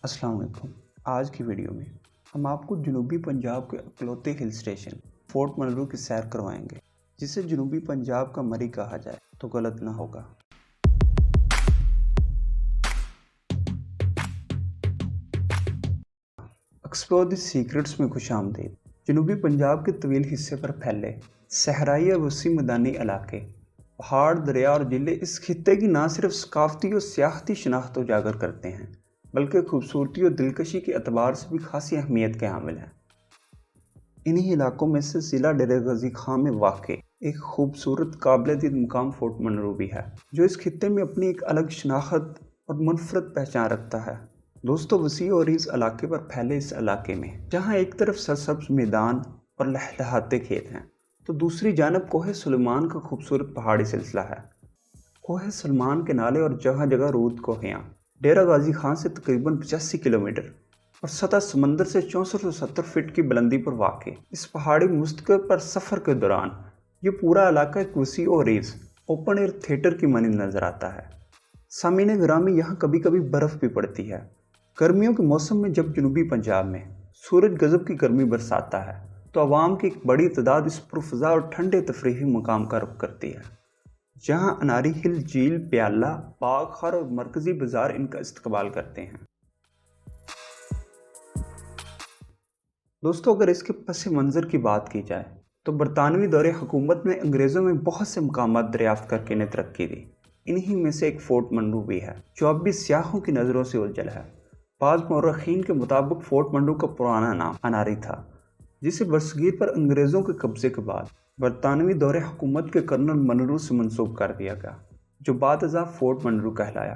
अस्सलाम वालेकुम। आज की वीडियो में हम आपको जनूबी पंजाब के इकलौते हिल स्टेशन फोर्ट मनरू की सैर करवाएंगे, जिसे जनूबी पंजाब का मरी कहा जाए तो गलत ना होगा। एक्सप्लोर द सीक्रेट्स में खुशामदीद। जनूबी पंजाब के तवील हिस्से पर फैले सहराई और वसी मैदानी इलाके, पहाड़, दरिया और जिले इस खित्ते की न सिर्फ सकाफती और सियाहती शनाख्त उजागर करते हैं, बल्कि खूबसूरती और दिलकशी के एतबार से भी खासी अहमियत के हामिल हैं। इन्हीं इलाकों में से ज़िला डेरा गाजी खां में वाक़ एक खूबसूरत काबिल-ए-दीद मुकाम फोर्ट मनरू भी है, जो इस खित्ते में अपनी एक अलग शनाख्त और मुनफरद पहचान रखता है। दोस्तों, वसी और इस इलाके पर फैले इस इलाके में जहाँ एक तरफ सरसब्ज मैदान और लहलहाते खेत हैं, तो दूसरी जानब कोहे सुलेमान का खूबसूरत पहाड़ी सिलसिला है। कोहे सलमान के नाले और जगह जगह रूद कोहियाँ डेरा गाजी खां से तकरीबन 85 किलोमीटर और सतह समंदर से 6470 फीट की बुलंदी पर वाक़ इस पहाड़ी मुस्तक़िल पर सफ़र के दौरान ये पूरा इलाका एक वसी और रेज़ ओपन एयर थिएटर की मानंद नज़र आता है। सामीने ग्रामी, यहाँ कभी कभी बर्फ़ भी पड़ती है। गर्मियों के मौसम में जब जनूबी पंजाब में सूरज गजब की गर्मी बरसाता है, तो आवाम की एक बड़ी तादाद इस पुरफ़ज़ा और ठंडे तफरीही मकाम का रुख करती है, जहाँ अनारी हिल, झील, प्याला, बाग खार और मरकज़ी बाज़ार इनका इस्तकबाल करते हैं। दोस्तों, अगर इसके पस मंज़र की बात की जाए तो बरतानवी दौरे हुकूमत ने अंग्रेज़ों में बहुत से मकामात दरियाफ्त करके इन्हें तरक्की दी। इन्हीं में से एक फोर्ट मनरू भी है, जो अब भी सियाहों की नज़रों से उज्जल है। बाज़ मौरख़ीन के मुताबिक फोर्ट मनरू का पुराना नाम अनारी था, जिसे बरसगीर पर अंग्रेज़ों के कब्ज़े के बाद बरतानवी दौरे हुकूमत के कर्नल मनरू से मंसूब कर दिया गया, जो बादअज़ा फोर्ट मनरू कहलाया।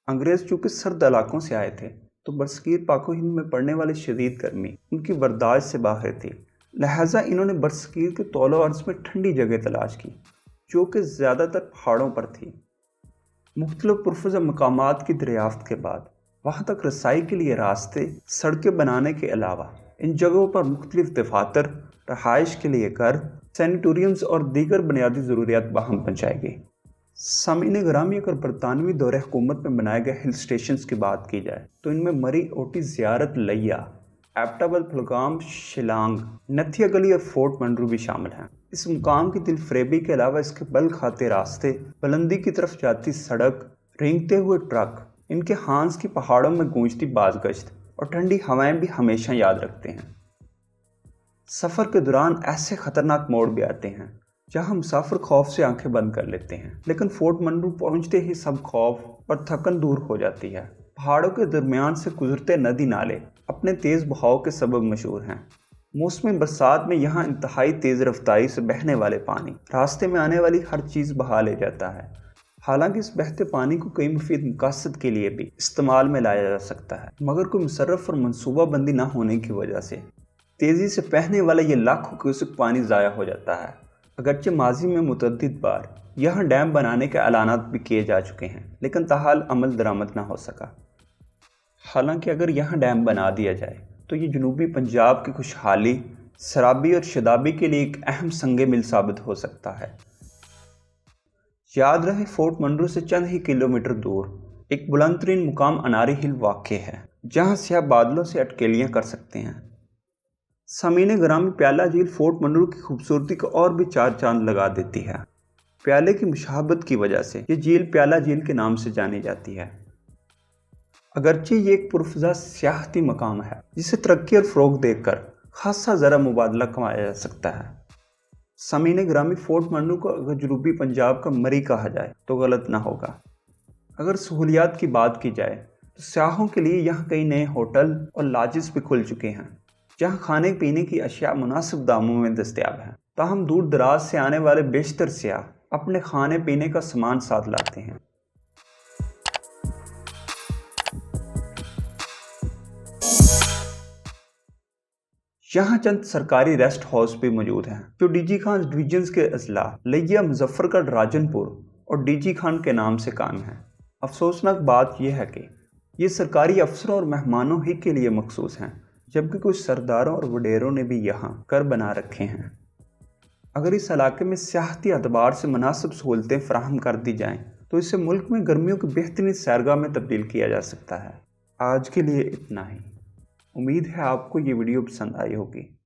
अंग्रेज़ चूँकि सर्द इलाकों से आए थे, तो बरसगीर पाको हिंद में पड़ने वाली शदीद गर्मी उनकी बर्दाश्त से बाहर थी। लिहाजा इन्होंने बरसगीर के तौलो अर्ज़ में ठंडी जगह तलाश की, जो कि ज़्यादातर पहाड़ों पर थी। मुख्तलिफ पुरफ़ज़ा मकामात की दरियाफ्त के बाद वहाँ तक रसाई के लिए रास्ते, सड़कें बनाने के अलावा इन जगहों पर मुख्तलिफ दफातर, रहाइश के लिए घर, सैनिटोरियम्स और दीगर बुनियादी ज़रूरियात बाहम पहुँचाई गई। सामीन ग्रामी, अगर बरतानवी दौरे हुकूमत में बनाए गए हिल स्टेशंस की बात की जाए तो इनमें मरी, ओटी, ज़ियारत, लैया, एबटाबल, फुलगाम, शिलांग, नथिया गली और फोर्ट मनरू भी शामिल हैं। इस मुकाम की दिल फरेबी के अलावा इसके बल खाते रास्ते, बुलंदी की तरफ जाती सड़क, रेंगते हुए ट्रक, इनके हांस की पहाड़ों में गूंजती बाज़गश्त और ठंडी हवाएं भी हमेशा याद रखते हैं। सफ़र के दौरान ऐसे ख़तरनाक मोड़ भी आते हैं जहां मुसाफिर खौफ से आंखें बंद कर लेते हैं, लेकिन फोर्ट मनरू पहुंचते ही सब खौफ और थकन दूर हो जाती है। पहाड़ों के दरमियान से गुजरते नदी नाले अपने तेज़ बहाव के सबब मशहूर हैं। मौसमी बरसात में यहाँ इंतहाई तेज़ रफ्तारी से बहने वाले पानी रास्ते में आने वाली हर चीज़ बहा ले जाता है। हालांकि इस बहते पानी को कई मुफीद मकसद के लिए भी इस्तेमाल में लाया जा सकता है, मगर कोई मुसर्रफ और मनसूबा बंदी न होने की वजह से तेज़ी से बहने वाला ये लाखों क्यूसेक पानी ज़ाया हो जाता है। अगरचे माजी में मुतअद्दिद बार यहाँ डैम बनाने के ऐलानात भी किए जा चुके हैं, लेकिन ताहाल अमल दरामद न हो सका। हालांकि अगर यहाँ डैम बना दिया जाए तो ये जनूबी पंजाब की खुशहाली, सराबी और शदाबी के लिए एक अहम संगे मिल साबित हो सकता है। याद रहे, फोर्ट मनरू से चंद ही किलोमीटर दूर एक बुलंद तरीन मुकाम अनारी हिल वाक़ है, जहाँ सियाह बादलों से अटकेलियाँ कर सकते हैं। सामीने ग्रामी, प्याला झील फोर्ट मनरू की खूबसूरती को और भी चार चांद लगा देती है। प्याले की मुशाहबत की वजह से ये झील प्याला झील के नाम से जानी जाती है। अगरचे ये एक पुरफ़ज़ा सियाहती मकाम है, जिसे तरक्की और फ़रोग़ देकर खासा ज़रा मुबादला कमाया जा सकता है। सामीने ग्रामी, फोर्ट मनरू को अगर जनूबी पंजाब का मरी कहा जाए तो गलत ना होगा। अगर सहूलियात की बात की जाए तो सियाहों के लिए यहाँ कई नए होटल और लॉजेस भी खुल चुके हैं, जहाँ खाने पीने की अशिया मुनासिब दामों में दस्तयाब हैं। ताहम दूर दराज से आने वाले बेशतर सियाह अपने खाने पीने का सामान साथ लाते हैं। यहाँ चंद सरकारी रेस्ट हाउस भी मौजूद हैं, जो डीजी खान डिवीजन्स के अजला लिया, मुजफ्फरगढ़, राजनपुर और डीजी खान के नाम से कायम है। अफसोसनाक बात यह है कि ये सरकारी अफसरों और मेहमानों ही के लिए मखसूस हैं, जबकि कुछ सरदारों और वडेरों ने भी यहाँ घर बना रखे हैं। अगर इस इलाके में सियाहती एतबार से मुनासिब सहूलतें फराहम कर दी जाएँ تو اسے ملک میں گرمیوں کی بہترین سیرگاہ میں تبدیل کیا جا سکتا ہے۔ آج کے لیے اتنا ہی۔ امید ہے آپ کو یہ ویڈیو پسند آئی ہوگی۔